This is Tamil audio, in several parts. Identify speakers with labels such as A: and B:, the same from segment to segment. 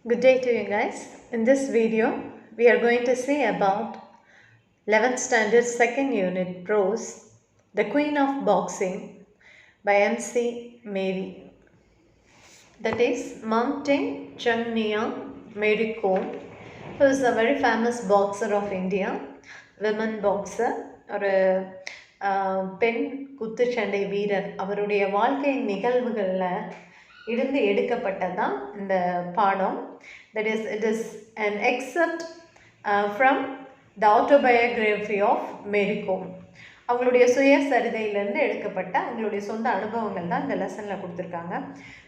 A: Good day to you guys. In this video, we are going to see about 11th standard second unit prose, The Queen of Boxing by MC Mary. That is Mountain Chungnia Mary Kom, who is a very famous boxer of India, women boxer, ஒரு பெண் குத்துச்சண்டை வீரர். அவருடைய வாழ்க்கையின் நிகழ்வுகளில் இருந்து எடுக்கப்பட்டதான் இந்த பாடம். That is, it is an excerpt from the autobiography of Mary Kom. அவங்களுடைய சுயசரிதையிலேருந்து எடுக்கப்பட்ட அவங்களுடைய சொந்த அனுபவங்கள் தான் இந்த லெசனில் கொடுத்துருக்காங்க.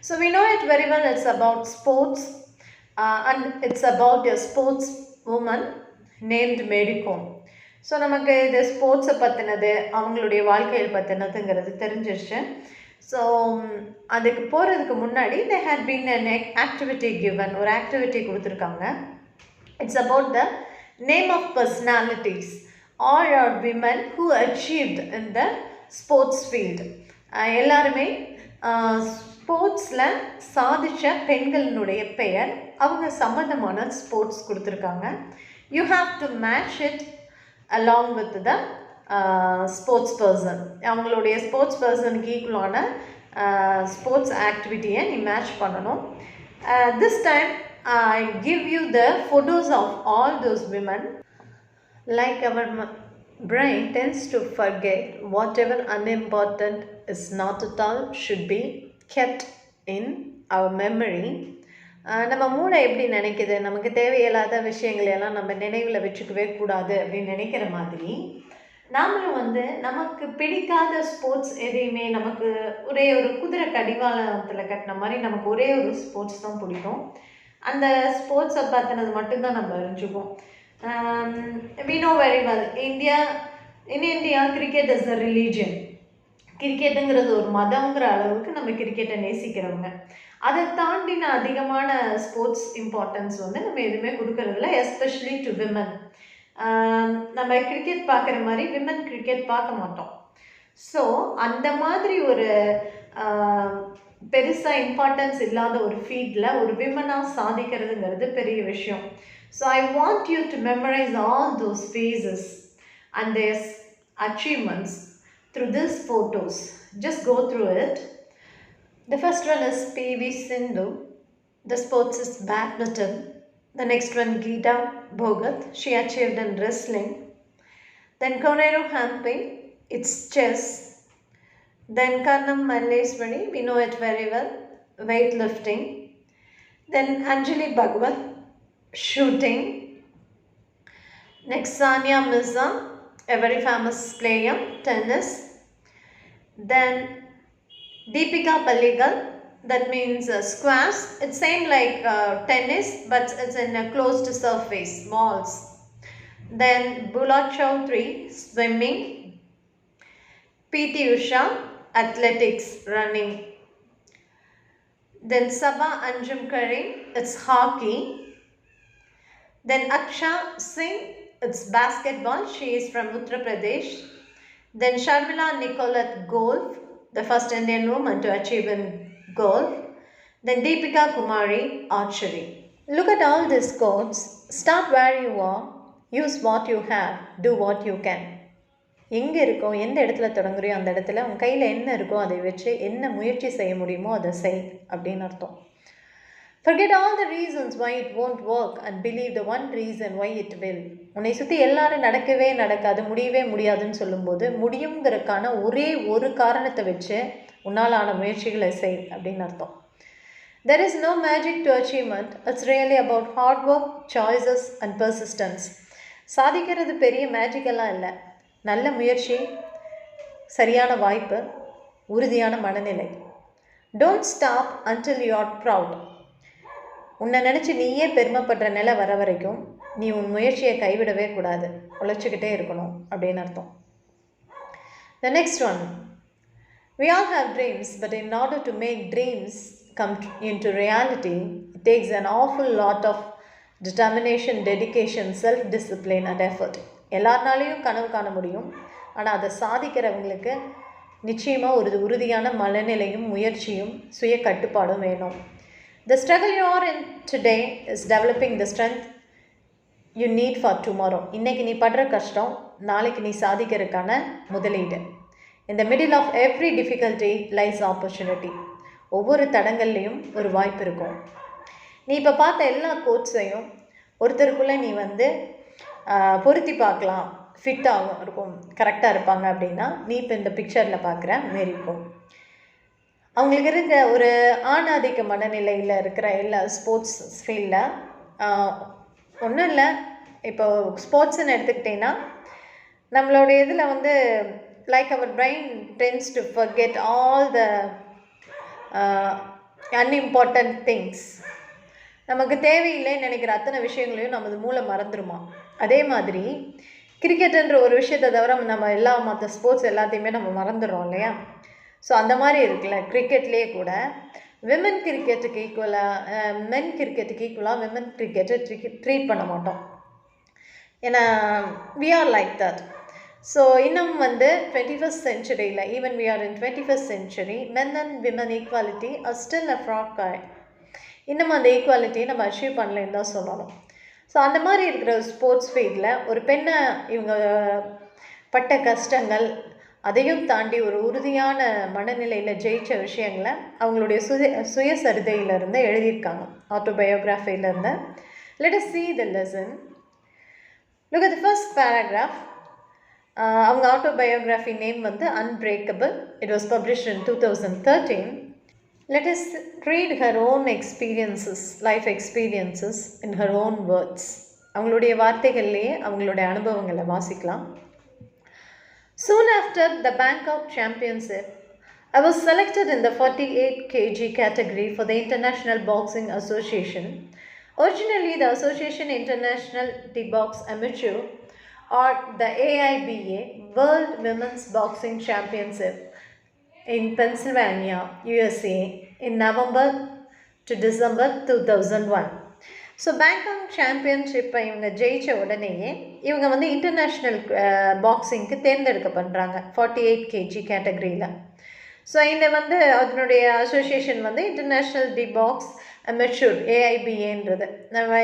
A: So we know it very well. It's about sports and it's about a sports woman named Mary Kom. So நமக்கு இது ஸ்போர்ட்ஸை பற்றினது, அவங்களுடைய வாழ்க்கையில் பற்றினதுங்கிறது தெரிஞ்சிருச்சு. ஸோ அதுக்கு போகிறதுக்கு முன்னாடி they had been an activity given, ஒரு ஆக்டிவிட்டி கொடுத்துருக்காங்க. It's about the name of personalities or women who achieved in the sports field. எல்லாருமே ஸ்போர்ட்ஸில் சாதித்த பெண்களினுடைய பெயர், அவங்க சம்மந்தமான ஸ்போர்ட்ஸ் கொடுத்துருக்காங்க. You have to match it along with the sports person. அவங்களுடைய ஸ்போர்ட்ஸ் பர்சனுக்கு ஈக்குவலான ஸ்போர்ட்ஸ் ஆக்டிவிட்டியை நீ மேட்ச் பண்ணணும். This time I give you the photos of all those women. Like our brain tends to forget whatever unimportant is not at all should be kept in our memory. நம்ம மூளை எப்படி நினைக்குது, நமக்கு தேவையில்லாத விஷயங்களெல்லாம் நம்ம நினைவில் வச்சுக்கவே கூடாது அப்படின்னு நினைக்கிற மாதிரி நாமளும் நமக்கு பிடிக்காத ஸ்போர்ட்ஸ் எதையுமே, நமக்கு ஒரே ஒரு குதிரை கடிவாளத்தில் கட்டின மாதிரி நமக்கு ஒரே ஒரு ஸ்போர்ட்ஸ் தான் பிடிக்கும். அந்த ஸ்போர்ட்ஸை பார்த்தினது மட்டும்தான் நம்ம அறிஞ்சுப்போம். we know very well in India cricket is a religion. கிரிக்கெட்டுங்கிறது ஒரு மதங்கிற அளவுக்கு நம்ம கிரிக்கெட்டை நேசிக்கிறவங்க. அதை தாண்டின அதிகமான ஸ்போர்ட்ஸ் இம்பார்ட்டன்ஸ் நம்ம எதுவுமே கொடுக்கறதில்ல, எஸ்பெஷலி டு விமன். நம்ம கிரிக்கெட் பார்க்குற மாதிரி விமன் கிரிக்கெட் பார்க்க மாட்டோம். ஸோ அந்த மாதிரி ஒரு பெருசாக இம்பார்ட்டன்ஸ் இல்லாத ஒரு ஃபீல்டில் ஒரு விமனாக சாதிக்கிறதுங்கிறது பெரிய விஷயம். So I want you to memorize all those faces and their achievements through these photos. Just go through it. The first one is P.V. Sindhu. The sports is badminton. The next one Geeta Bhogat. She achieved in wrestling. Then Koneru Hampi. It's chess. Then Kannam Malleswari. We know it very well. Weightlifting. Then Anjali Bhagwat. Shooting. Next Sania Mirza, a very famous player, tennis. Then Deepika Palligal, that means squash. It's same like tennis, but it's in a closed surface, balls. Then Bulak Chowdhury, swimming. P.T. Usha, athletics, running. Then Sabha Anjum Karim, it's hockey. Then Aksha Singh, it's basketball. She is from Uttar Pradesh. Then Sharmila Nicolette, golf, the first Indian woman to achieve in golf. Then Deepika Kumari, archery. Look at all these quotes. Start where you are. Use what you have. Do what you can. எங்கே இருக்கோ, எந்த இடத்துல தொடங்குறியோ அந்த இடத்துல உன் கையில் என்ன இருக்கோ அதை வச்சு என்ன முயற்சி செய்ய முடியுமோ அதை செய் அப்படின்னு அர்த்தம். Forget all the reasons why it won't work and believe the one reason why it will. உன்னை சுற்றி எல்லாரும் நடக்கவே நடக்காது, முடியவே முடியாதுன்னு சொல்லும்போது முடியுங்கிறதுக்கான ஒரே ஒரு காரணத்தை வச்சு உன்னால் ஆன முயற்சிகளை செய் அப்படின்னு அர்த்தம். There is no magic to achievement. It's really about hard work, choices and persistence. சாதிக்கிறது பெரிய மேஜிக்கெல்லாம் இல்லை, நல்ல முயற்சி, சரியான வாய்ப்பு, உறுதியான மனநிலை. Don't stop until you are proud. உன்னை நினச்சி நீயே பெருமைப்படுற நிலை வர வரைக்கும் நீ உன் முயற்சியை கைவிடவே கூடாது, உழைச்சிக்கிட்டே இருக்கணும் அப்படின்னு அர்த்தம். The next one. We all have dreams, but in order to make dreams come into reality, it takes an awful lot of determination, dedication, self-discipline and effort. எல்லாருனாலையும் கனவு காண முடியும், ஆனால் அதை சாதிக்கிறவங்களுக்கு நிச்சயமாக ஒரு உறுதியான மனநிலையும் முயற்சியும் சுய கட்டுப்பாடும் வேணும். The struggle you are in today is developing the strength you need for tomorrow. இன்னைக்கு நீ படுற கஷ்டம் நாளைக்கு நீ சாதிக்கிறதுக்கான முதலீடு. In the middle of every difficulty lies opportunity. ஒவ்வொரு தடங்கள்லையும் ஒரு வாய்ப்பு இருக்கும். நீ இப்போ பார்த்த எல்லா கோட்ஸையும் ஒருத்தருக்குள்ளே நீ பொருத்தி பார்க்கலாம், ஃபிட்டாகும் இருக்கும், கரெக்டாக இருப்பாங்க அப்படின்னா நீ இப்போ இந்த பிக்சரில் பார்க்குற மேரிக்கும். அவங்களுக்கு இருக்க ஒரு ஆணாதிக்க மனநிலையில் இருக்கிற எல்லா ஸ்போர்ட்ஸ் ஃபீல்டில் ஒன்றும் இல்லை. இப்போ ஸ்போர்ட்ஸ்ன்னு எடுத்துக்கிட்டிங்கன்னா நம்மளுடைய இதில் like our brain tends to forget all the unimportant things. நமக்கு தேவையில்லைன்னு நினைக்கிற அத்தனை விஷயங்களையும் நமது மூளை மறந்துடுமா. அதே மாதிரி கிரிக்கெட்டுன்ற ஒரு விஷயத்தை தவிர நம்ம எல்லா மற்ற ஸ்போர்ட்ஸ் எல்லாத்தையுமே நம்ம மறந்துடுறோம் இல்லையா. ஸோ அந்த மாதிரி இருக்குல்ல, கிரிக்கெட்லேயே கூட விமன் கிரிக்கெட்டுக்கு ஈக்குவலாக மென் கிரிக்கெட்டுக்கு ஈக்குவலாக விமன் கிரிக்கெட்டை ட்ரீட் பண்ண மாட்டோம். ஏன்னா we are like that. So இன்னும் 21st centuryயில் even we are in 21st century men and women equality are still a frog eye. இன்னும் அந்த ஈக்குவாலிட்டியை நம்ம அச்சீவ் பண்ணலன்னு தான் சொல்லணும். ஸோ அந்த மாதிரி இருக்கிற ஸ்போர்ட்ஸ் ஃபீல்டில் ஒரு பெண்ணை இவங்க பட்ட கஷ்டங்கள் அதையும் தாண்டி ஒரு உறுதியான மனநிலையில் ஜெயித்த விஷயங்களை அவங்களுடைய சுயசரிதையிலிருந்து எழுதியிருக்காங்க, ஆட்டோபயோகிராஃபியிலேருந்து. Let us see the lesson. Look at the first paragraph. அவங்க autobiography name Unbreakable. It was published in 2013. Let us read her own experiences, life experiences in her own words. அவங்களுடைய வார்த்தைகள்லேயே அவங்களுடைய அனுபவங்களை வாசிக்கலாம். Soon after the Bangkok Championship, I was selected in the 48 kg category for the International Boxing Association. Originally, the Association International de Box Amateur, or the AIBA, World Women's Boxing Championship in Pennsylvania, USA, in November to December 2001. So Bangkok சாம்பியன்ஷிப்பை இவங்க ஜெயித்த உடனேயே இவங்க இன்டர்நேஷ்னல் பாக்ஸிங்க்கு தேர்ந்தெடுக்கப்படுறாங்க 48 kg கேட்டகரியில். ஸோ இந்த அதனுடைய association international de boxe amateur, ஏஐபிஏன்றது நம்ம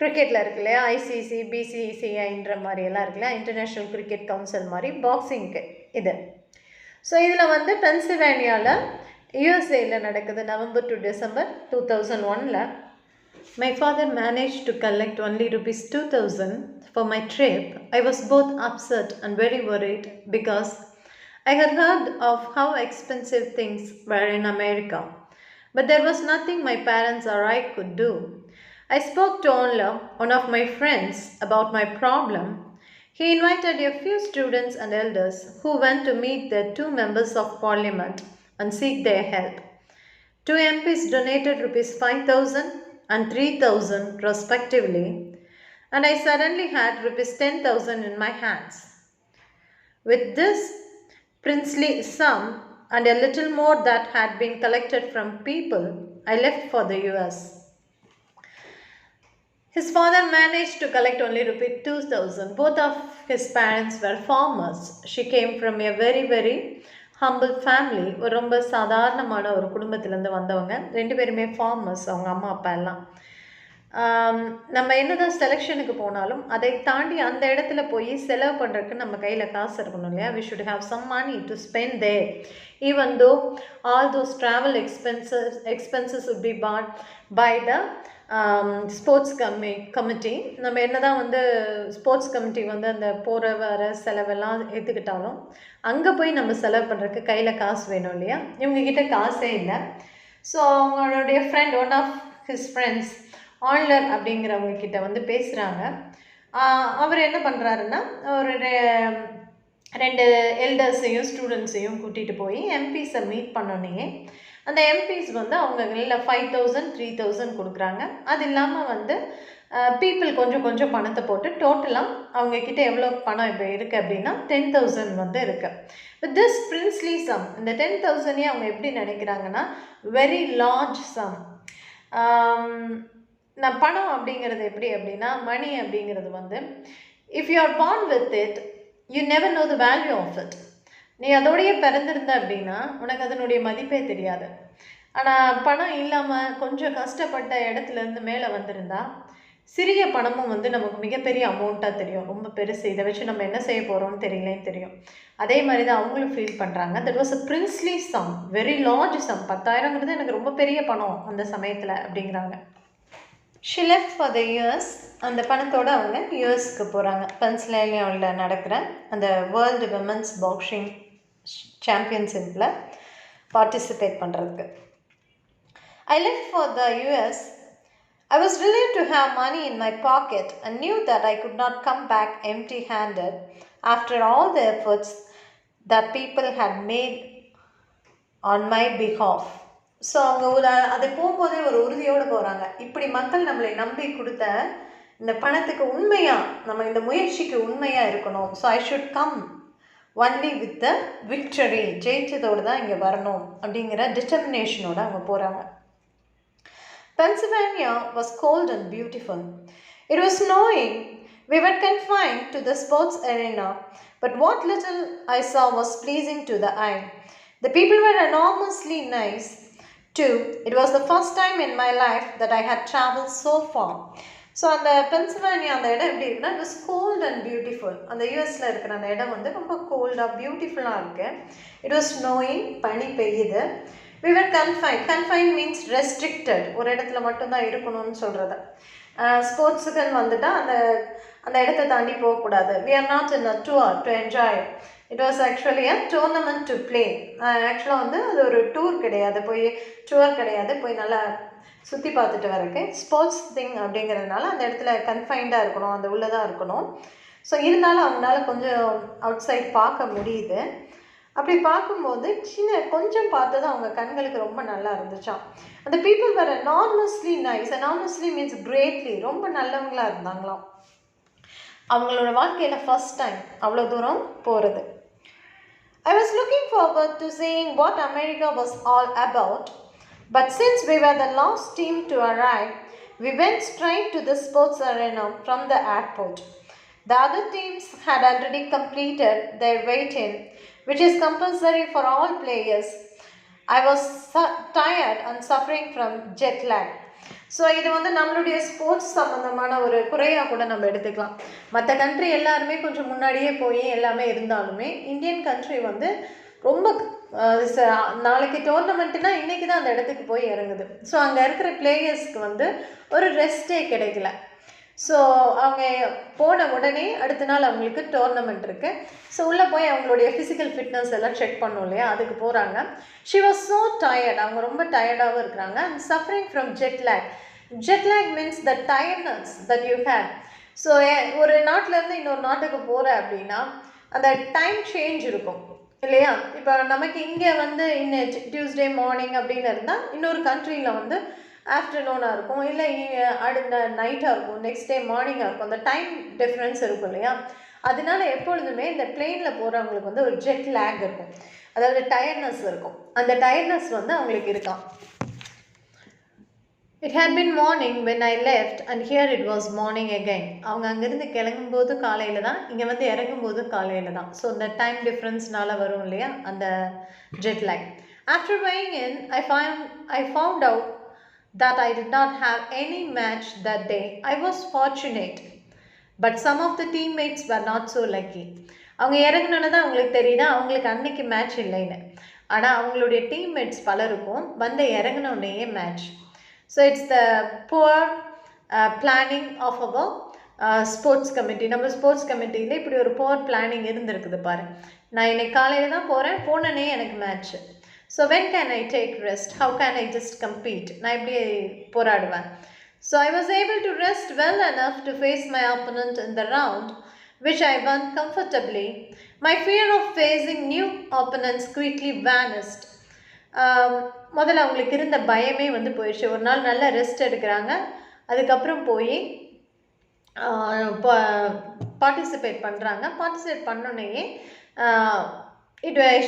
A: கிரிக்கெட்டில் இருக்கு இல்லையா, ஐசிசி பிசிசிஐன்ற மாதிரியெல்லாம் இருக்கு இல்லையா, இன்டர்நேஷ்னல் கிரிக்கெட் கவுன்சில் மாதிரி பாக்ஸிங்க்கு இது. ஸோ இதில் பென்சில்வேனியாவில் யூஎஸ்ஏயில் நடக்குது, November to December 2001. My father managed to collect only rupees 2,000 for my trip. I was both upset and very worried because I had heard of how expensive things were in America. But there was nothing my parents or I could do. I spoke to Onla, one of my friends, about my problem. He invited a few students and elders who went to meet the 2 members of parliament and seek their help. 2 MPs donated rupees 5,000 and 3,000 respectively, and I suddenly had rupees 10,000 in my hands. With this princely sum and a little more that had been collected from people, I left for the US. His father managed to collect only rupees 2,000. Both of his parents were farmers. She came from a very, very humble family. ஒரு ரொம்ப சாதாரணமான ஒரு குடும்பத்திலேருந்து வந்தவங்க, 2 பேருமே ஃபார்மர்ஸ், அவங்க அம்மா அப்பா எல்லாம். நம்ம என்ன தான் செலெக்ஷனுக்கு போனாலும் அதை தாண்டி அந்த இடத்துல போய் செலவு பண்ணுறதுக்கு நம்ம கையில் காசு இருக்கணும் இல்லையா. We should have some money to spend there. Even though all those travel expenses would be bought by the sports committee. நம்ம என்ன தான் ஸ்போர்ட்ஸ் கமிட்டி அந்த போகிற வர செலவெல்லாம் ஏற்றுக்கிட்டாலும் அங்கே போய் நம்ம செலவு பண்ணுறதுக்கு கையில் காசு வேணும் இல்லையா. இவங்கக்கிட்ட காசே இல்லை. ஸோ அவங்களுடைய friend, one of his friends Onler அப்படிங்கிறவங்க கிட்ட பேசுகிறாங்க. அவர் என்ன பண்ணுறாருன்னா, ஒரு 2 எல்டர்ஸையும் ஸ்டூடெண்ட்ஸையும் கூட்டிகிட்டு போய் எம்பிஸை மீட் பண்ணோன்னே அந்த எம்பிஸ் அவங்க கையில் 5,000 3,000 கொடுக்குறாங்க. அது இல்லாமல் பீப்புள் கொஞ்சம் கொஞ்சம் பணத்தை போட்டு டோட்டலாக அவங்கக்கிட்ட எவ்வளோ பணம் இப்போ இருக்குது அப்படின்னா 10,000 இருக்குது. வித் திஸ் பிரின்ஸ்லி சம், இந்த 10,000 அவங்க எப்படி நினைக்கிறாங்கன்னா வெரி லார்ஜ் சம். நான் பணம் அப்படிங்கிறது எப்படி அப்படின்னா, மணி அப்படிங்கிறது if you are born with it you never know the value of it. நீ அதோடைய பிறந்திருந்த அப்படின்னா உனக்கு அதனுடைய மதிப்பே தெரியாது. ஆனால் பணம் இல்லாமல் கொஞ்சம் கஷ்டப்பட்ட இடத்துலேருந்து மேலே வந்திருந்தா சிறிய பணமும் வந்து நமக்கு மிகப்பெரிய அமௌண்ட்டாக தெரியும். ரொம்ப பெருசு, இதை வச்சு நம்ம என்ன செய்ய போகிறோம்னு தெரியலேன்னு தெரியும். அதே மாதிரி தான் அவங்களும் ஃபீல் பண்ணுறாங்க. That was a princely sum, very large sum. 10,000ங்கிறது எனக்கு ரொம்ப பெரிய பணம் அந்த சமயத்தில் அப்படிங்கிறாங்க. She left for the US. அந்த பணத்தோடு அவங்க யூஎஸ்க்கு போகிறாங்க. பென்சில்வேனியாவில் நடக்கிற அந்த வேர்ல்டு விமன்ஸ் பாக்ஸிங் சாம்பியன்ஷிப்பில் பார்ட்டிசிபேட் பண்ணுறதுக்கு. I left for the US. I was relieved to have money in my pocket and knew that I could not come back empty-handed after all the efforts that people had made on my behalf. So அவங்க அதை போகும்போதே ஒரு உறுதியோடு போகிறாங்க. இப்படி மக்கள் நம்மளை நம்பி கொடுத்த இந்த பணத்துக்கு உண்மையாக நம்ம இந்த முயற்சிக்கு உண்மையாக இருக்கணும். So I should come only with the victory, ஜெயிச்சதோடு தான் இங்கே வரணும் அப்படிங்கிற டிட்டர்மினேஷனோடு அவங்க போகிறாங்க. Pennsylvania was cold and beautiful. It was snowing. We were confined to the sports arena, but what little I saw was pleasing to the eye. The people were enormously nice too. It was the first time in my life that I had traveled so far. So அந்த பென்சில்வேனியா அந்த இடம் எப்படி இருக்குன்னா, it was cold and beautiful. அந்த யூஎஸில் இருக்கிற அந்த இடம் வந்து ரொம்ப கோல்டாக பியூட்டிஃபுல்லாக இருக்குது. இட் வாஸ் ஸ்னோயிங், பனி பெய்யுது. We were confined. Confined means restricted. ஒரு இடத்துல மட்டும்தான் இருக்கணும்னு சொல்கிறது. ஸ்போர்ட்ஸுக்குன்னு வந்துட்டால் அந்த இடத்த தாண்டி போகக்கூடாது. We are not in a tour to enjoy. It was actually a tournament to play. ஆக்சுவலாக வந்து அது ஒரு டூர் கிடையாது, டூர் கிடையாது, போய் நல்லா சுற்றி பார்த்துட்டு வரக்கு. ஸ்போர்ட்ஸ் திங் அப்படிங்கிறதுனால அந்த இடத்துல கன்ஃபைண்டாக இருக்கணும், அந்த உள்ளதாக இருக்கணும். ஸோ இருந்தாலும் அவங்களால கொஞ்சம் அவுட் சைட் பார்க்க முடியுது. அப்படி பார்க்கும்போது கொஞ்சம் பார்த்தது அவங்க கண்களுக்கு ரொம்ப நல்லா இருந்துச்சான். அந்த people were enormously nice. Enormously means greatly, ரொம்ப நல்லவங்களாக இருந்தாங்களாம். அவங்களோட வாழ்க்கையில் ஃபர்ஸ்ட் டைம் அவ்வளோ தூரம் போகிறது. I was looking forward to seeing what America was all about, but since we were the last team to arrive, we went straight to the sports arena from the airport. The other teams had already completed their wait-in, which is compulsory for all players. I was tired and suffering from jet lag. So இது வந்து நம்மளுடைய ஸ்போர்ட்ஸ் சம்மந்தமான ஒரு குறையாக கூட நம்ம எடுத்துக்கலாம். மற்ற கண்ட்ரி எல்லாருமே கொஞ்சம் முன்னாடியே போய் எல்லாமே இருந்தாலுமே இந்தியன் கண்ட்ரி வந்து ரொம்ப நாளைக்கு டோர்னமெண்ட்டுனா இன்றைக்கி தான் அந்த இடத்துக்கு போய் இறங்குது. ஸோ அங்கே இருக்கிற பிளேயர்ஸ்க்கு வந்து ஒரு ரெஸ்ட்டே கிடைக்கல. ஸோ அவங்க போன உடனே அடுத்த நாள் அவங்களுக்கு டோர்னமெண்ட் இருக்குது. ஸோ உள்ளே போய் அவங்களுடைய ஃபிசிக்கல் ஃபிட்னஸ் எல்லாம் செக் பண்ணோம் இல்லையா, அதுக்கு போகிறாங்க. She was so tired. அவங்க ரொம்ப டயர்டாகவும் இருக்கிறாங்க. And suffering from jet lag. Jet lag means the tiredness that you had. So ஒரு நாட்டிலேருந்து இன்னொரு நாட்டுக்கு போகிற அப்படின்னா அந்த டைம் சேஞ்ச் இருக்கும் இல்லையா. இப்போ நமக்கு இங்கே வந்து டியூஸ்டே மார்னிங் அப்படின்னு இருந்தால் இன்னொரு கண்ட்ரியில் வந்து ஆஃப்டர்நூனாக இருக்கும், இல்லை அடுத்த நைட்டாக இருக்கும், நெக்ஸ்ட் டே மார்னிங்காக இருக்கும். அந்த டைம் டிஃப்ரென்ஸ் இருக்கும் இல்லையா. அதனால எப்பொழுதுமே இந்த பிளெயினில் போகிறவங்களுக்கு வந்து ஒரு ஜெட் லேக் இருக்கும், அதாவது டயர்ட்னஸ் இருக்கும். அந்த டயர்ட்னஸ் வந்து அவங்களுக்கு இருக்கான். It had been morning when I left and here it was morning again. அவங்க அங்கேருந்து கிளம்பும்போது காலையில் தான், இங்கே வந்து இறங்கும்போது காலையில் தான். ஸோ இந்த டைம் டிஃப்ரென்ஸ்னால வரும் இல்லையா அந்த jet lag. After weighing in, I found out that I did not have any match that day. I was fortunate, but some of the teammates were not so lucky. அவங்க இறங்கினோன்னு தான் அவங்களுக்கு தெரியுதா அவங்களுக்கு அன்னைக்கு மேட்ச் இல்லைன்னு. ஆனால் அவங்களுடைய டீம்மேட்ஸ் பலருக்கும் வந்து இறங்கினோடனேயே match. So it's the poor planning of our sports committee. நம்ம ஸ்போர்ட்ஸ் கமிட்டியில் இப்படி ஒரு புவர் பிளானிங் இருந்திருக்குது பாரு. நான் இன்னைக்கு காலையில் தான் போகிறேன், போனனே எனக்கு match. So when can I take rest? How can I just compete? நான் எப்படி போராடுவேன்? So I was able to rest well enough to face my opponent in the round, which I won comfortably. My fear of facing new opponents quickly vanished. முதல்ல அவங்களுக்கு இருந்த பயமே வந்து போயிடுச்சு. ஒரு நாள் நல்லா ரெஸ்ட் எடுக்கிறாங்க, அதுக்கப்புறம் போய் பார்ட்டிசிபேட் பண்ணுறாங்க. பார்ட்டிசிபேட் பண்ணோன்னே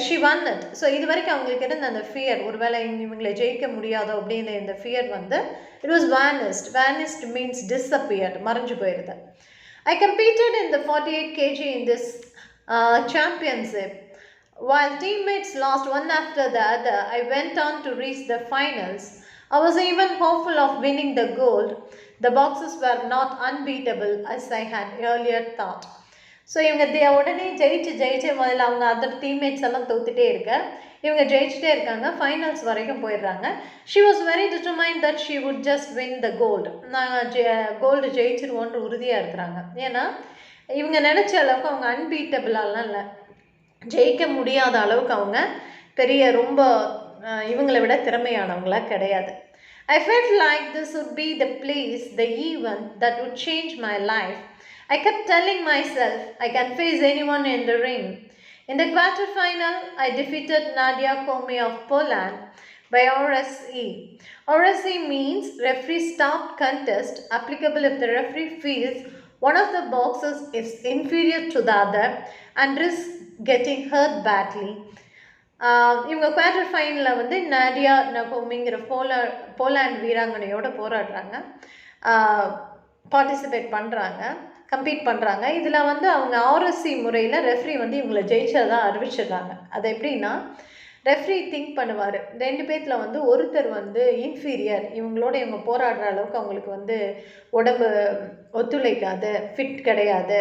A: she won it. ஸோ இது வரைக்கும் அவங்களுக்கு இருந்த அந்த ஃபியர், ஒருவேளை இவங்களை ஜெயிக்க முடியாதோ அப்படின்ற இந்த ஃபியர் வந்து it was vanished. Vanished means disappeared, மறைஞ்சு போயிடுது. I competed in the 48 kg in this championship. While teammates lost one after the other, I went on to reach the finals. I was even hopeful of winning the gold. The boxes were not unbeatable as I had earlier thought. So இவங்க உடனே ஜெயிச்சு முதல்ல அவங்க அதர் டீம்மேட்ஸ் எல்லாம் தோத்துட்டே இருக்க இவங்க ஜெயிச்சுட்டே இருக்காங்க, ஃபைனல்ஸ் வரைக்கும் போயிடுறாங்க. She was very determined that she would just win the gold. நான் கோல்டு ஜெயிச்சிருவோன்ற உறுதியாக இருக்கிறாங்க. ஏன்னா இவங்க நினச்ச அளவுக்கு அவங்க அன்பீட்டபிளாலாம் இல்லை, ஜெயிக்க முடியாத அளவுக்கு அவங்க பெரிய ரொம்ப இவங்களை விட திறமையானவங்களா கிடையாது. I felt like this would be the place, the event that would change my life. I kept telling myself I can face anyone in the ring. In the quarterfinal, I defeated Nadia Comi of Poland by RSE. RSE means referee stopped contest, applicable if the referee feels one of the boxers is inferior to the other and risks getting hurt badly. இவங்க குவார்டர் ஃபைனலில் வந்து நாடியா நகோமிங்கிற போலாண்ட் வீராங்கனையோட போராடுறாங்க, பார்ட்டிசிபேட் பண்ணுறாங்க, கம்பீட் பண்ணுறாங்க. இதில் வந்து அவங்க ஆர்எஸ்சி முறையில் ரெஃப்ரி வந்து இவங்களை ஜெயிச்சதாக அறிவிச்சிடுறாங்க. அது எப்படின்னா, ரெஃப்ரி திங்க் பண்ணுவார், ரெண்டு பேர்த்தில் வந்து ஒருத்தர் வந்து இன்ஃபீரியர், இவங்களோட இவங்க போராடுற அளவுக்கு அவங்களுக்கு வந்து உடம்பு ஒத்துழைக்காது, ஃபிட் கிடையாது,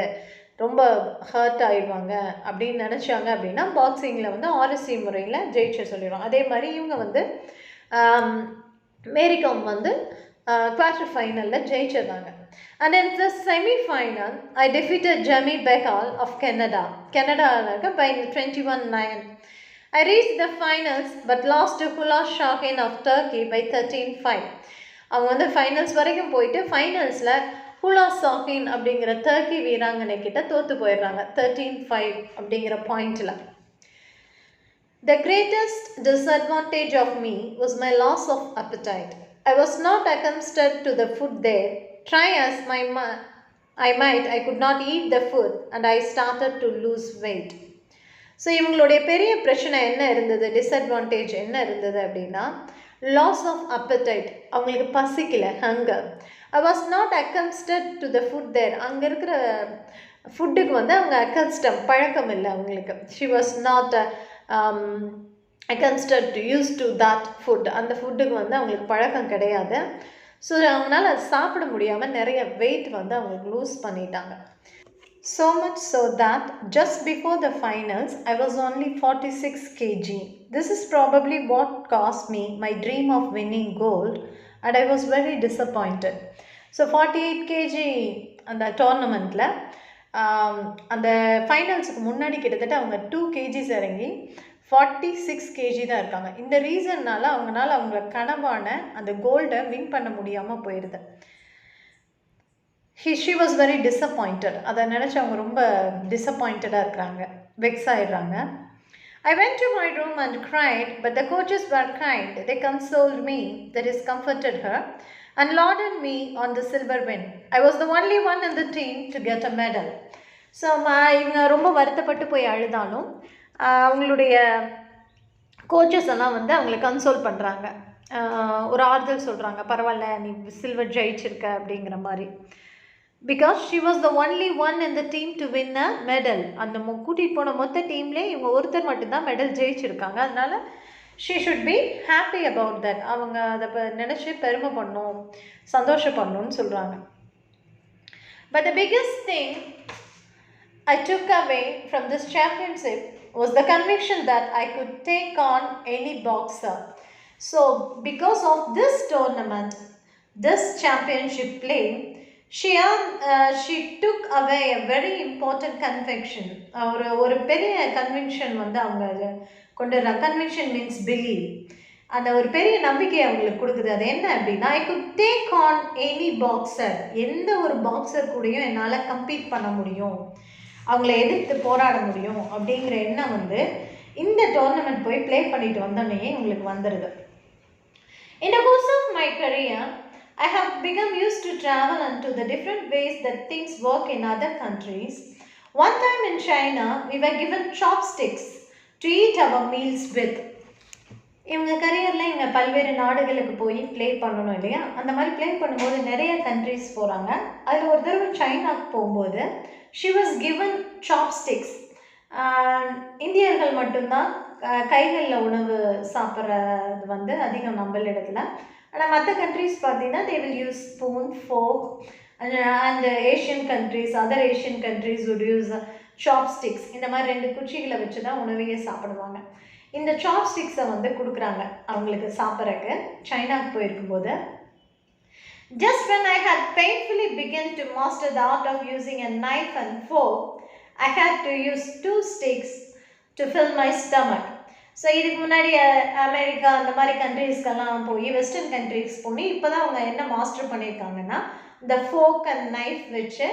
A: ரொம்ப ஹர்ட் ஆயிடுவாங்க அப்படின்னு நினச்சாங்க அப்படின்னா பாக்ஸிங்கில் வந்து ஆர்எஸ்சி முறையில் ஜெயிச்ச சொல்லிடுவோம். அதே மாதிரி இவங்க வந்து மேரிகாம் வந்து குவார்டர் ஃபைனலில் ஜெயிச்சிருந்தாங்க. And in the semifinal I defeated Jamie Behal of கெனடாவில் by 21-9. I reached the finals but lost to Hula Shahin of Turkey by 13-5. அவங்க வந்து ஃபைனல்ஸ் வரைக்கும் போயிட்டு ஃபைனல்ஸில் ஹுலா சாஹின் அப்படிங்கிற டர்க்கி வீராங்கனை கிட்ட தோற்று போயிடுறாங்க 13-5 அப்படிங்கிற பாயிண்டில். The greatest disadvantage of me was my loss of appetite. I was not accustomed to the food there. Try as I might, I could not eat the food and I started to lose weight. So இவங்களுடைய பெரிய பிரச்சனை என்ன இருந்தது, டிஸ்அட்வான்டேஜ் என்ன இருந்தது அப்படின்னா லாஸ் ஆஃப் அப்படைட். அவங்களுக்கு பசிக்கல, ஹங்கர். ஐ வாஸ் நாட் அக்கம்ஸ்டட் டு த ஃபுட் தேர். அங்கே இருக்கிற ஃபுட்டுக்கு வந்து அவங்க அக்கம்ஸ்டம் பழக்கம் இல்லை அவங்களுக்கு. ஷி வாஸ் நாட் அக்கம்ஸ்டட் to use to that food. அந்த ஃபுட்டுக்கு வந்து அவங்களுக்கு பழக்கம் கிடையாது. ஸோ அவங்களால அது சாப்பிட முடியாமல் நிறைய வெயிட் வந்து அவங்களுக்கு லூஸ் பண்ணிட்டாங்க. So much so that just before the finals, I was only 46 kg. This is probably what cost me my dream of winning gold and I was very disappointed. So 48 kg அந்த டோர்னமெண்ட்டில் அந்த ஃபைனல்ஸுக்கு முன்னாடி கிட்டத்தட்ட அவங்க 2 kgs இறங்கி 46 kg தான் இருக்காங்க. இந்த ரீசன்னால் அவங்கள கனவான அந்த கோல்டை வின் பண்ண முடியாமல் போயிடுது. She was very disappointed. அதை நினச்சி அவங்க ரொம்ப டிஸப்பாயிண்டடாக இருக்கிறாங்க, வெக்ஸ் ஆகிடுறாங்க. I went to my room and cried, but the coaches were kind. They consoled me, that is comforted her, and lauded me on the silver win. I was the only one in the team to get a medal. So இவங்க ரொம்ப வருத்தப்பட்டு போய் அழுதாலும் அவங்களுடைய கோச்சஸ் எல்லாம் வந்து அவங்களை கன்சோல் பண்ணுறாங்க, ஒரு ஆறுதல் சொல்கிறாங்க, பரவாயில்ல நீ சில்வர் ஜெயிச்சிருக்க அப்படிங்கிற மாதிரி. Because she was the only one in the team to win a medal. அந்த கூட்டிகிட்டு போன மொத்த டீம்லேயே இவங்க ஒருத்தர் மட்டும்தான் மெடல் ஜெயிச்சிருக்காங்க. அதனால் she should be happy about that. அவங்க அதை நினச்சி பெருமை பண்ணணும், சந்தோஷப்படணும்னு சொல்கிறாங்க. But the biggest thing I took away from this championship was the conviction that I could take on any boxer. So because of this tournament, this championship play, she took away a very important conviction. ஒரு பெரிய கன்விக்ஷன் வந்து அவங்க கொண்டு வர. Conviction means believe. அந்த ஒரு பெரிய நம்பிக்கை அவங்களுக்கு கொடுக்குது. அது என்ன அப்படின்னா, I could take on any boxer. எந்த ஒரு பாக்ஸர் கூடயும் என்னால் கம்பீட் பண்ண முடியும், அவங்கள எதிர்த்து போராட முடியும் அப்படிங்கிற எண்ணம் வந்து இந்த டோர்னமெண்ட் போய் ப்ளே பண்ணிட்டு வந்தோடனே உங்களுக்கு வந்துடுது. In the course of my career, I have become used to travel and to the different ways that things work in other countries. One time in China, we were given chopsticks to eat our meals with. இவங்க கரியரில் இவங்க பல்வேறு நாடுகளுக்கு போய் ப்ளே பண்ணணும் இல்லையா, அந்த மாதிரி ப்ளே பண்ணும்போது நிறைய கண்ட்ரிஸ் போகிறாங்க. அதில் ஒரு தடவை சைனாவுக்கு போகும்போது she was given chopsticks. இந்தியர்கள் மட்டும்தான் கைகளில் உணவு சாப்பிட்றது வந்து அதிகம் நம்மளிடத்துல. ஆனால் மற்ற கண்ட்ரீஸ் பார்த்தீங்கன்னா they will use spoon, fork, and Asian countries, other Asian countries would use chopsticks. இந்த மாதிரி 2 குச்சிகளை வச்சு தான் உணவையே சாப்பிடுவாங்க. இந்த சாப்ஸ்டிக்ஸை வந்து கொடுக்குறாங்க அவங்களுக்கு சாப்பிட்றக்கு. சைனாவுக்கு போயிருக்கும்போது, just when I had painfully begun to master the art of using a knife and fork, I had to use 2 sticks to fill my stomach. So இதுக்கு முன்னாடி அமெரிக்கா அந்த மாதிரி கண்ட்ரீஸ்க்கெல்லாம் போய் வெஸ்டர்ன் கண்ட்ரீஸ் போய் இப்போ தான் அவங்க என்ன மாஸ்டர் பண்ணியிருக்காங்கன்னா இந்த ஃபோக் அண்ட் நைஃப் வச்சு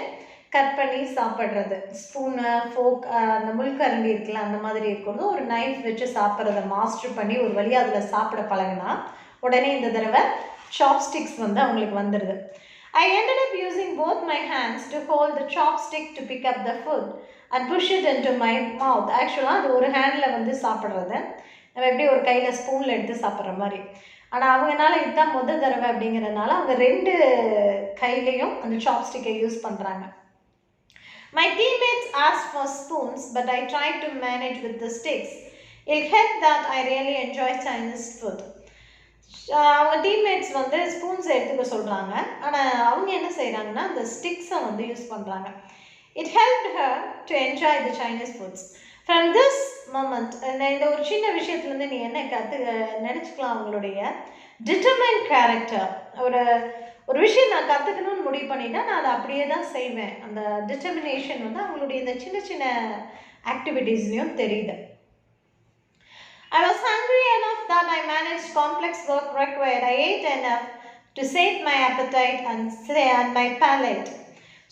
A: கட் பண்ணி சாப்பிட்றது. ஸ்பூனு, ஃபோக், அந்த முள்கரண்டி இருக்குல்ல அந்த மாதிரி இருக்கிறது, ஒரு நைஃப் வச்சு சாப்பிட்றத மாஸ்டர் பண்ணி ஒரு வழியாக அதில் சாப்பிட பழகினா உடனே இந்த தடவை சாப்ஸ்டிக்ஸ் வந்து அவங்களுக்கு வந்துடுது. I ended up using both my hands to hold the chopstick to pick up the food and push it into my mouth. ஆக்சுவலாக அது ஒரு ஹேண்டில் வந்து சாப்பிட்றது, நம்ம எப்படி ஒரு கையில் ஸ்பூனில் எடுத்து சாப்பிட்ற மாதிரி. ஆனால் அவங்கனால இதுதான் முதல் தடவை அப்படிங்கிறதுனால அவங்க 2 கையிலையும் அந்த சாப்ஸ்டிக்கை யூஸ் பண்ணுறாங்க. My teammates asked for spoons, but I tried to manage with the sticks. It helped that I really enjoy Chinese food. அவங்க டீம்மேட்ஸ் வந்து ஸ்பூன்ஸை எடுத்துக்க சொல்கிறாங்க, ஆனால் அவங்க என்ன செய்கிறாங்கன்னா அந்த ஸ்டிக்ஸை வந்து யூஸ் பண்ணுறாங்க. It helped her to enjoy the Chinese foods. From this moment, இந்த ஒரு சின்ன விஷயத்துலேருந்து நீ என்ன நினச்சிக்கலாம், அவங்களுடைய டிட்டர்மைன் கேரக்டர். ஒரு விஷயம் நான் கற்றுக்கணும்னு முடிவு பண்ணிட்டா நான் அதை அப்படியே தான் செய்வேன். அந்த டிட்டர்மினேஷன் வந்து அவங்களுடைய இந்த சின்ன சின்ன ஆக்டிவிட்டீஸ்லையும் தெரியுது. I was hungry enough that I managed complex work required. I ate enough to sate my appetite and my palate.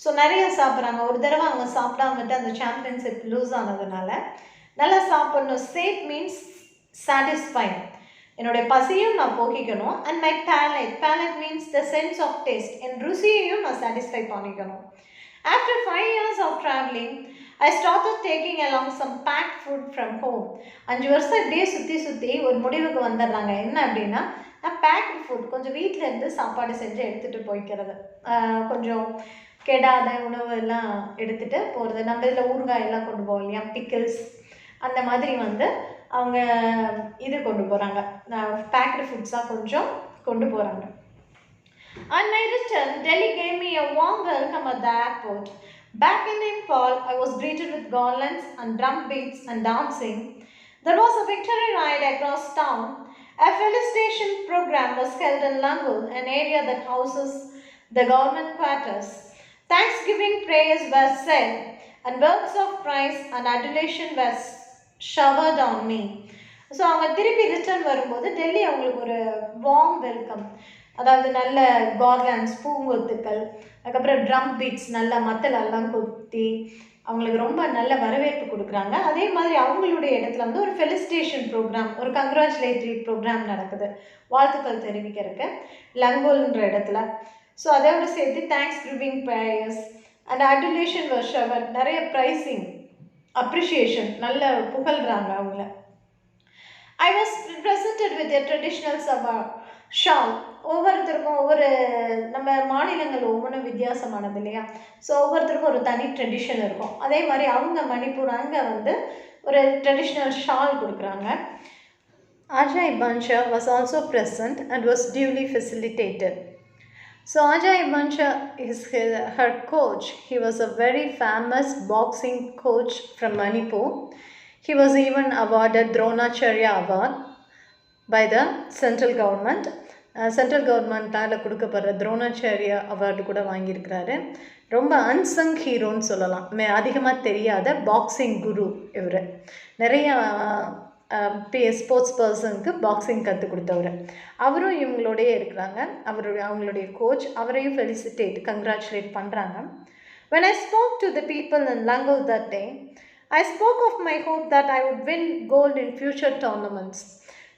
A: So நிறைய சாப்பிட்றாங்க. ஒரு தடவை அவங்க சாப்பிடாமட்டு அந்த சாம்பியன்ஷிப் லூஸ் ஆனதுனால நல்லா சாப்பிட்ணும். சேட் மீன்ஸ் சாட்டிஸ்ஃபைங், என்னுடைய பசியும் நான் போக்கிக்கணும். And my palate means the sense of taste, என் ருசியையும் நான் சாட்டிஸ்ஃபை பண்ணிக்கணும். After 5 years of traveling, I started taking along some packed food from home. 5 வருஷம் இப்படியே சுற்றி ஒரு முடிவுக்கு வந்துடுறாங்க. என்ன அப்படின்னா, நான் பேக்டு ஃபுட் கொஞ்சம் வீட்டில் இருந்து சாப்பாடு செஞ்சு எடுத்துகிட்டு போய்க்கிறது, கொஞ்சம் கெடாத உணவு எல்லாம் எடுத்துகிட்டு போகிறது. நம்ம இதில் ஊறுகாய் எல்லாம் கொண்டு போவோம் இல்லையா, பிக்கிள்ஸ், அந்த மாதிரி வந்து அவங்க இது கொண்டு போகிறாங்க, பேக்டு ஃபுட்ஸாக கொஞ்சம் கொண்டு போகிறாங்க. On my return, Delhi gave me a warm welcome at the airport. Back in Nepal, I was greeted with garlands and drum beats and dancing. There was a victory ride across town. A felicitation program was held in Langul, an area that houses the government quarters. Thanksgiving prayers were said, and words of praise and adulation were showered on me. So அவங்க திருப்பி ரிட்டர்ன் வரும்போது டெல்லி அவங்களுக்கு ஒரு வார்ம் வெல்கம், அதாவது நல்ல கார்லாண்ட்ஸ், பூங்கொத்துக்கள், அதுக்கப்புறம் ட்ரம் பீட்ஸ், நல்ல மத்தலெல்லாம் கொத்தி அவங்களுக்கு ரொம்ப நல்ல வரவேற்பு கொடுக்குறாங்க. அதே மாதிரி அவங்களுடைய இடத்துல வந்து ஒரு ஃபெலிசிட்டேஷன் ப்ரோக்ராம், ஒரு கங்க்ராச்சுலேட்டரி ப்ரோக்ராம் நடக்குது, வாழ்த்துக்கள் தெரிவிக்கிறதுக்கு லங்கோல்ன்ற இடத்துல. ஸோ அதோடு சேர்த்து தேங்க்ஸ் கிவிங் ப்ரேயர்ஸ் அண்ட் அடுலேஷன் வர்ஷவர், நிறைய ப்ரைஸிங், அப்ரிஷியேஷன், நல்ல புகழ்கிறாங்க அவங்கள. I was presented with a traditional shawl. ஒவ்வொருத்தருக்கும் ஒவ்வொரு, நம்ம மாநிலங்கள் ஒவ்வொன்றும் வித்தியாசமானது இல்லையா, ஸோ ஒவ்வொருத்தருக்கும் ஒரு தனி ட்ரெடிஷன் இருக்கும். அதே மாதிரி அவங்க மணிப்பூர் அங்கே வந்து ஒரு ட்ரெடிஷ்னல் ஷால் கொடுக்குறாங்க. Ajay Bansha was also present and was duly facilitated. So Ajay Bansha is her coach. He was a very famous boxing coach from Manipur. He was even awarded Dronacharya Award by the central government. Central கவர்மெண்ட்டால் கொடுக்கப்படுற துரோணாச்சாரியா அவார்டு கூட வாங்கியிருக்கிறாரு. ரொம்ப அன்சங் ஹீரோன்னு சொல்லலாம், அதிகமாக தெரியாத பாக்ஸிங் குரு இவர். நிறையா ஸ்போர்ட்ஸ் பர்சனுக்கு பாக்ஸிங் கற்றுக் கொடுத்தவர். அவரும் இவங்களோடையே இருக்கிறாங்க, அவங்களுடைய கோச். அவரையும் கங்க்ராச்சுலேட் பண்ணுறாங்க. When I spoke to the people in Langol that day, I spoke of my hope that I would win gold in future tournaments.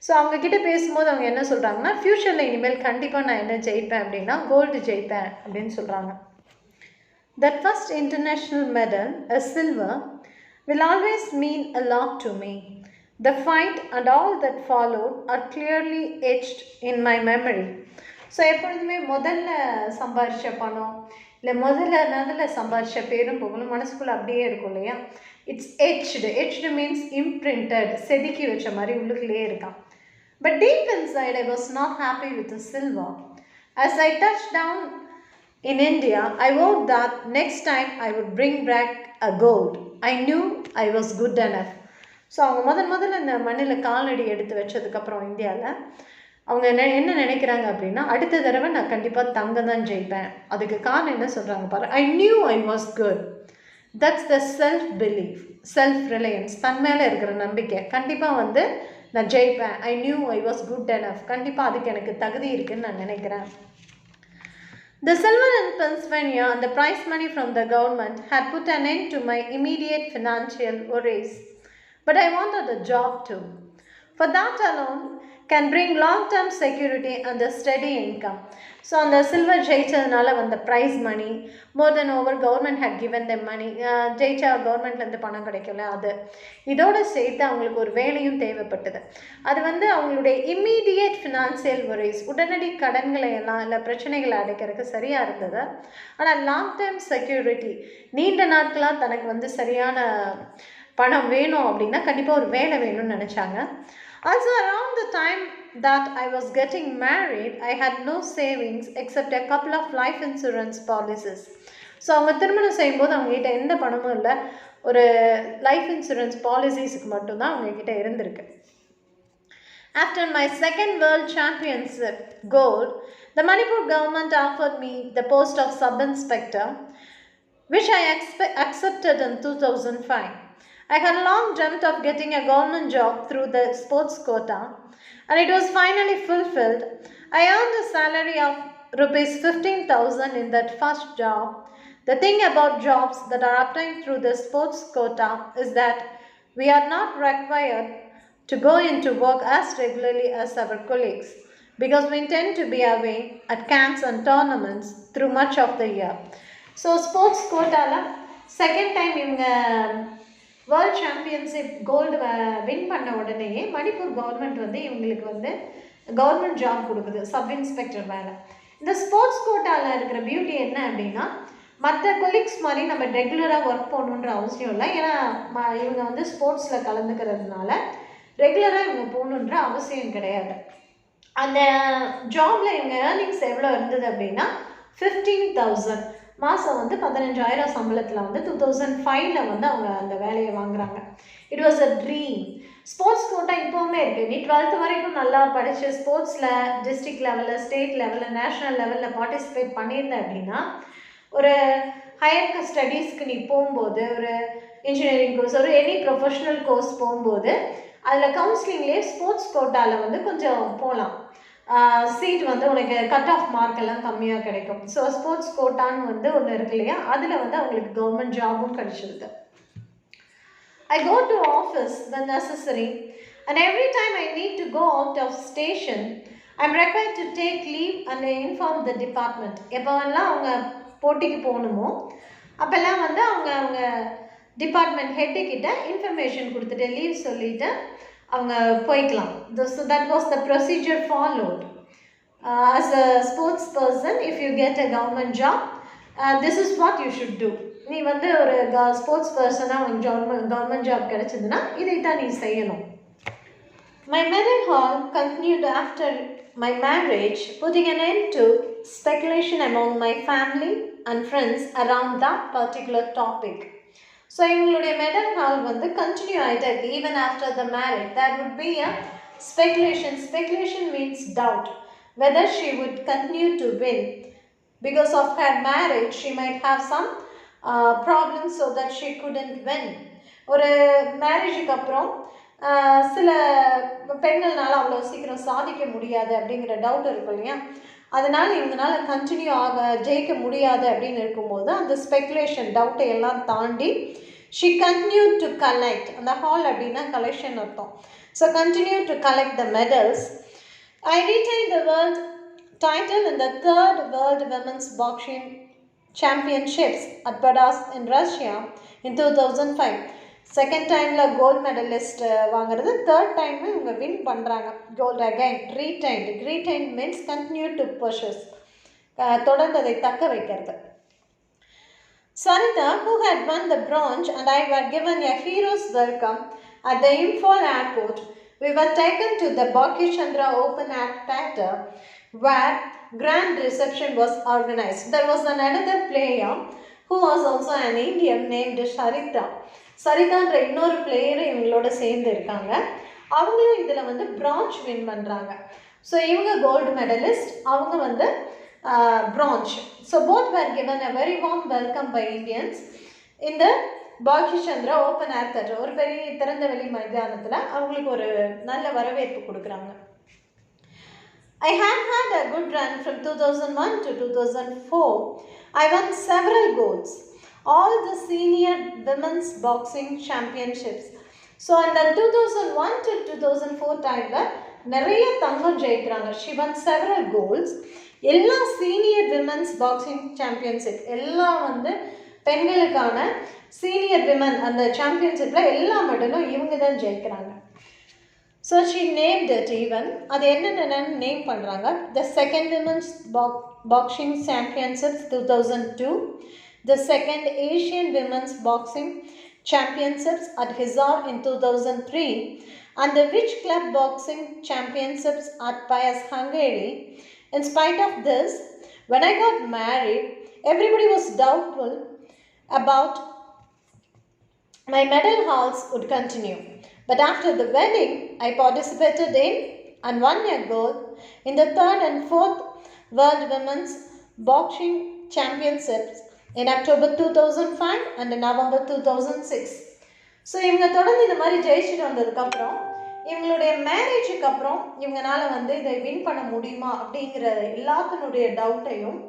A: So அவங்கக்கிட்ட பேசும்போது அவங்க என்ன சொல்கிறாங்கன்னா, ஃப்யூச்சரில் இனிமேல் கண்டிப்பாக நான் என்ன ஜெயிப்பேன் அப்படின்னா கோல்டு ஜெயிப்பேன் அப்படின்னு சொல்கிறாங்க. That first international medal, a silver, will always mean a lot to me. The fight and all that followed are clearly etched in my memory. So எப்பொழுதுமே முதல்ல சம்பாதிச்ச பணம் இல்லை முதல்ல சம்பாதிச்ச பேரும் புகழும் மனசுக்குள்ளே அப்படியே இருக்கும் இல்லையா. It's etched. Etched means imprinted. செதுக்கி வச்ச மாதிரி உள்ளுக்குள்ளே இருக்கான். But deep inside, I was not happy with the silver. As I touched down in India, I vowed that next time I would bring back a gold. I knew I was good enough. So அவங்க முதல்ல இந்த மண்ணில் காலடி எடுத்து வச்சதுக்கப்புறம் இந்தியாவில் அவங்க என்ன நினைக்கிறாங்க அப்படின்னா, அடுத்த தடவை நான் கண்டிப்பாக தங்கம் தான் ஜெயிப்பேன். அதுக்கு காரணம் என்ன சொல்கிறாங்க பாரு, I knew I was good. That's the self belief, self reliance, தன் மேலே இருக்கிற நம்பிக்கை. கண்டிப்பாக நான் ஜெயிப்பேன். I knew I was good enough, கண்டிப்பாக அதுக்கு எனக்கு தகுதி இருக்குதுன்னு நான் நினைக்கிறேன். The silver in Pennsylvania and the prize money from the government had put an end to my immediate financial worries. But I wanted a job too. For that alone can bring long-term security and a steady income. So on the silver ஜெயிச்சதுனால வந்த prize money, more than over government had given them money. ஜெயிச்சா கவர்மெண்ட்லேருந்து பணம் கிடைக்கல, அது இதோடு சேர்த்து அவங்களுக்கு ஒரு வேலையும் தேவைப்பட்டது. அது அவங்களுடைய இம்மீடியட் ஃபினான்சியல் வரிஸ், உடனடி கடன்களை எல்லாம் இல்லை பிரச்சனைகளை அடைக்கிறதுக்கு சரியாக இருந்தது. ஆனால் லாங் டேர்ம் செக்யூரிட்டி, நீண்ட நாட்களாக தனக்கு சரியான பணம் வேணும் அப்படின்னா கண்டிப்பாக ஒரு வேலை வேணும்னு நினச்சாங்க. Also around the time that I was getting married, I had no savings except a couple of life insurance policies. So அவங்க திருமணம் செய்யும்போது அவங்ககிட்ட எந்த பணமும் இல்லை, ஒரு லைஃப் இன்சூரன்ஸ் பாலிசிஸுக்கு மட்டும்தான் அவங்கக்கிட்ட இருந்திருக்கு. After my second world championship gold, the Manipur government offered me the post of sub-inspector, which I accepted in 2005. I had long dreamt of getting a government job through the sports quota, and it was finally fulfilled. I earned a salary of rupees 15,000 in that first job. The thing about jobs that are obtained through the sports quota is that we are not required to go into work as regularly as our colleagues, because we intend to be away at camps and tournaments through much of the year. So sports quota la second time இவங்க வேர்ல்ட் சாம்பியன்ஷிப் கோல்டு வின் பண்ண உடனேயே மணிப்பூர் கவர்மெண்ட் இவங்களுக்கு கவர்மெண்ட் ஜாப் கொடுக்குது, சப் இன்ஸ்பெக்டர் வேலை. இந்த ஸ்போர்ட்ஸ் கோட்டாவில் இருக்கிற பியூட்டி என்ன அப்படின்னா, மற்ற கொலீக்ஸ் மாதிரி நம்ம ரெகுலராக ஒர்க் போகணுன்ற அவசியம் இல்லை. ஏன்னா இவங்க ஸ்போர்ட்ஸில் கலந்துக்கிறதுனால ரெகுலராக இவங்க போகணுன்ற அவசியம் கிடையாது. அந்த ஜாபில் இவங்க ஏர்னிங்ஸ் எவ்வளோ இருந்தது அப்படின்னா 15,000 மாதம் 15,000 சம்பளத்தில் 2005 அவங்க அந்த வேலையை வாங்குறாங்க. It was a dream. Sports quota இப்போவுமே இருக்குது. நீ 12th வரைக்கும் நல்லா படித்து ஸ்போர்ட்ஸில் டிஸ்ட்ரிக்ட் லெவலில், ஸ்டேட் லெவலில், நேஷ்னல் லெவலில் பார்ட்டிசிபேட் பண்ணியிருந்தேன் அப்படின்னா, ஒரு ஹையர் ஸ்டடீஸ்க்கு நீ போகும்போது, ஒரு இன்ஜினியரிங் கோர்ஸ், ஒரு எனி ப்ரொஃபஷ்னல் கோர்ஸ் போகும்போது அதில் கவுன்சிலிங்லேயே ஸ்போர்ட்ஸ் கோட்டாவில் கொஞ்சம் போகலாம். சீட் உனக்கு கட் ஆஃப் மார்க் எல்லாம் கம்மியாக கிடைக்கும். ஸோ ஸ்போர்ட்ஸ் கோட்டான்னு ஒன்று இருக்கு இல்லையா, அதில் அவங்களுக்கு கவர்மெண்ட் ஜாபும் கிடைச்சிருது. I go to office when necessary, and every time I need to go out of station, I'm required to take leave and inform the department. எப்போவெல்லாம் அவங்க போட்டிக்கு போகணுமோ அப்போல்லாம் அவங்க டிபார்ட்மெண்ட் ஹெட்டுக்கிட்ட இன்ஃபர்மேஷன் கொடுத்துட்டு லீவ் சொல்லிவிட்டு அவங்க போய்க்கலாம். So that was the procedure followed. As a sports person, if you get a government job, this is what you should do. நீ ஒரு ஸ்போர்ட்ஸ் பர்சனாக உனக்கு கவர்மெண்ட் ஜாப் கிடைச்சதுன்னா இதைத்தான் நீ செய்யணும். My marriage hall continued after my marriage, putting an end to speculation among my family and friends around that particular topic. So இவங்களுடைய மெடல் ஹால் கண்டினியூ ஆகிட்டே இருக்குது. Even after the marriage there would be a speculation. Speculation means doubt whether she would continue to win. Because of her marriage she might have some problems so that she couldn't win. ஒரு மேரேஜுக்கு அப்புறம் சில பெண்கள்னால அவ்வளோ சீக்கிரம் சாதிக்க முடியாது அப்படிங்கிற டவுட் இருக்கும் இல்லையா, அதனால் இவங்களால கண்டினியூ ஜெயிக்க முடியாது அப்படின்னு இருக்கும்போது அந்த ஸ்பெகுலேஷன் டவுட்டை எல்லாம் தாண்டி ஷி கண்டினியூ டு கலெக்ட். அந்த ஹால் அப்படின்னா கலெக்ஷன் அர்த்தம். So continue to collect the medals. I retain the world title in the 3rd World Women's Boxing Championships at Budapest in Russia in 2005. Second டைமில் கோல்டு மெடலிஸ்ட் வாங்குறது, தேர்ட் டைமு இவங்க வின் பண்ணுறாங்க gold again. Retained means continue to pursues, தொடர்ந்து அதை தக்க வைக்கிறது. Sarita, who had won the bronze, and I were given a hero's welcome at the Imphal airport. We were taken to the Baki Chandra Open Air Theatre where grand reception was organized. There was another player who was also an Indian named Sarita. சரிதான்ற இன்னொரு பிளேயரும் இவங்களோட சேர்ந்து இருக்காங்க. அவங்களும் இதில் வந்து பிரான்ச் வின் பண்ணுறாங்க. ஸோ இவங்க கோல்டு மெடலிஸ்ட், அவங்க வந்து bronze. So both were given a very warm welcome by Indians in the பாக்கி சந்திரா ஓப்பன் ஏர் தேட்டர். ஒரு பெரிய திறந்த வெளி மைதானத்தில் அவங்களுக்கு ஒரு நல்ல வரவேற்பு கொடுக்குறாங்க. I had a good run from 2001 to 2004. I won several golds. All the senior women's boxing championships. So in the 2001 to 2004 timeல நிறைய தங்கம் ஜெயிக்கிறாங்க. She won several golds. எல்லா சீனியர் விமென்ஸ் பாக்ஸிங் சாம்பியன்ஷிப், எல்லாம் வந்து பெண்களுக்கான சீனியர் விமன் அந்த சாம்பியன்ஷிப்பில் எல்லா மெடலும் இவங்க தான் ஜெயிக்கிறாங்க. So she named it even, அது என்னென்ன நேம் பண்ணுறாங்க. The second women's boxing championships 2002, the second Asian women's boxing championships at Hisar in 2003, and the Witch Club Boxing Championships at Pias, Hungary. In spite of this, when I got married, everybody was doubtful about my medal hauls would continue. But after the wedding, I participated in and won a gold in the 3rd and 4th World Women's Boxing Championships in October 2005 and November 2006. So இவங்க தொடர்ந்து இந்த மாதிரி ஜெயிச்சுட்டு வந்ததுக்கப்புறம் இவங்களுடைய மேரேஜுக்கு அப்புறம் இவங்களால வந்து இதை வின் பண்ண முடியுமா அப்படிங்கிற எல்லாத்தினுடைய டவுட்டையும்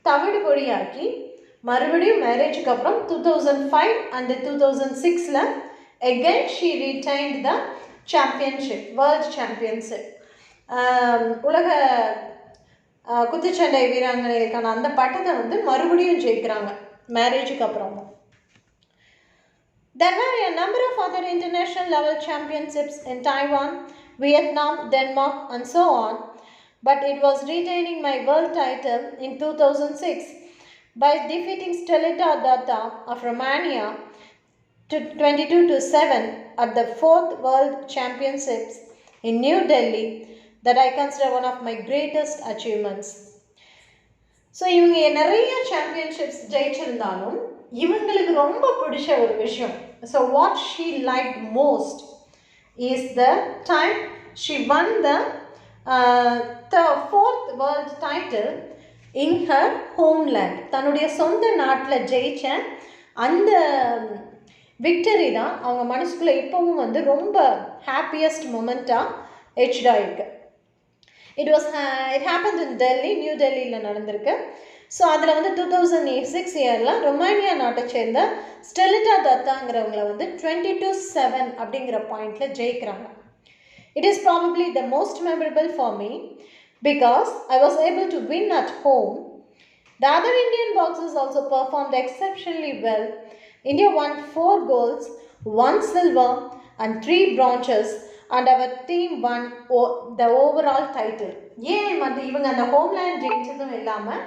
A: தவிடுபொடியாக்கி மறுபடியும் மேரேஜுக்கு அப்புறம் 2005 and 2006 again she retained the championship, world championship. உலக குத்துச்சண்டை வீராங்கனைகளுக்கான அந்த பட்டத்தை வந்து மறுபடியும் ஜெயிக்கிறாங்க மேரேஜுக்கு அப்புறமும். There were a number of other international level championships in Taiwan, Vietnam, Denmark and so on, but it was retaining my world title in 2006 by defeating Stelita Datta of Romania to 22-7 at the 4th World Championships in New Delhi that I consider one of my greatest achievements. So இவங்க நிறைய சாம்பியன்ஷிப்ஸ் ஜெயிச்சிருந்தாலும் இவங்களுக்கு ரொம்ப பிடிச்ச ஒரு விஷயம், so what she like most is the time she one the 4th world title in her homeland. தன்னுடைய சொந்த நாட்டில் ஜெயிச்ச அந்த விக்டரி தான் அவங்க மனசுக்குள்ளே இப்போவும் வந்து ரொம்ப ஹாப்பியஸ்ட் மொமெண்ட்டாக எச்டாக இருக்குது. It happened in Delhi, new டெல்லியில் நடந்திருக்கு. ஸோ அதில் வந்து 2006 இயரில் ரொமானியா நாட்டை சேர்ந்த ஸ்டெலிட்டா தத்தாங்கிறவங்கள வந்து 22-7 அப்படிங்கிற பாயிண்டில் ஜெயிக்கிறாங்க. It is probably the most memorable for me because I was able to win at home. The other Indian boxers also performed exceptionally well. India won 4 golds, 1 silver and 3 bronzes and our team won the overall title. ஏன் வந்து இவங்க அந்த ஹோம்லேண்ட் ஜெயிச்சதும் இல்லாமல்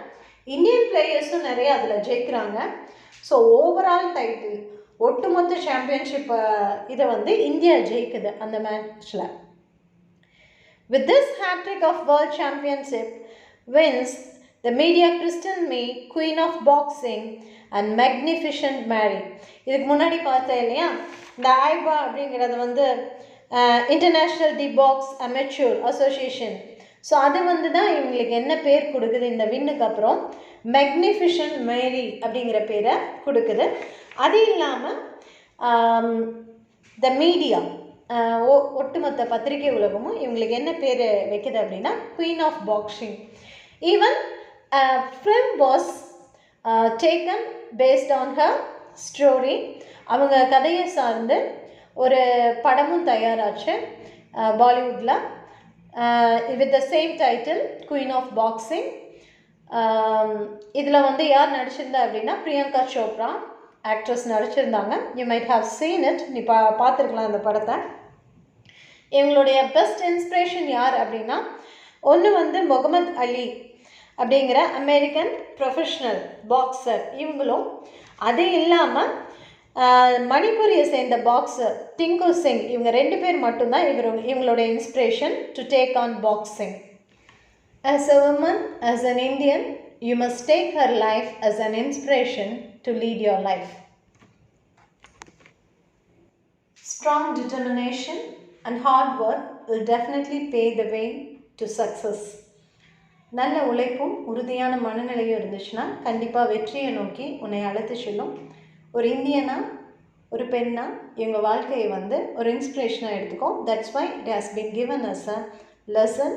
A: இந்தியன் பிளேயர்ஸும் நிறைய அதில் ஜெயிக்கிறாங்க. ஸோ ஓவரால் டைட்டில் ஒட்டுமொத்த சாம்பியன்ஷிப் இதை வந்து இந்தியா ஜெயிக்குது அந்த மேட்ச்சில். With this hat-trick of world championship wins, the media christened me Queen of Boxing and Magnificent Mary. இதுக்கு முன்னாடி பார்த்தேன் இல்லையா, இந்த ஐபா அப்படிங்கிறது வந்து international the box amateur association. So அது வந்து தான் இவங்களுக்கு என்ன பேர் கொடுக்குது இந்த வின்னுக்கு அப்புறம், மேக்னிஃபிஷன்ட் மேரி அப்படிங்கிற பேரை கொடுக்குது. அது இல்லாமல் த மீடியா ஒட்டுமொத்த பத்திரிகை உலகமும் இவங்களுக்கு என்ன பேர் வைக்குது அப்படின்னா queen of boxing. Even film was taken based on her story. அவங்க கதையை சார்ந்து ஒரு படமும் தயாராச்சு பாலிவுட்டில் with the same title queen of boxing. இதில் வந்து யார் நடிச்சிருந்தா அப்படின்னா பிரியங்கா சோப்ரா ஆக்ட்ரஸ் நடிச்சிருந்தாங்க. You might have seen it, நீ பார்த்துருக்கலாம் இந்த படத்தை. இவங்களுடைய பெஸ்ட் இன்ஸ்பிரேஷன் யார் அப்படின்னா, ஒன்று வந்து முகமது அலி அப்படிங்கிற அமெரிக்கன் ப்ரொஃபஷ்னல் பாக்ஸர். இவங்களும் அது இல்லாமல் மணிப்பூரியை சேர்ந்த பாக்ஸர் டிங்கு சிங், இவங்க 2 பேர் மட்டும்தான் இவங்களோட inspiration to take on boxing. As a woman, as an Indian, you must take her life as an inspiration to lead your life. Strong determination and hard work will definitely pave the way to success. நல்ல உழைப்பும் உறுதியான மனநிலையும் இருந்துச்சுன்னா கண்டிப்பாக வெற்றியை நோக்கி உன்னை அழைத்து செல்லும். ஒரு இந்தியனா, ஒரு பெண்ணா இவங்க வாழ்க்கையை ஒரு இன்ஸ்பிரேஷனாக எடுத்துக்கோ. That's why it has been given as a lesson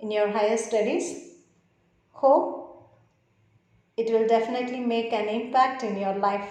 A: in your higher studies. Hope it will definitely make an impact in your life.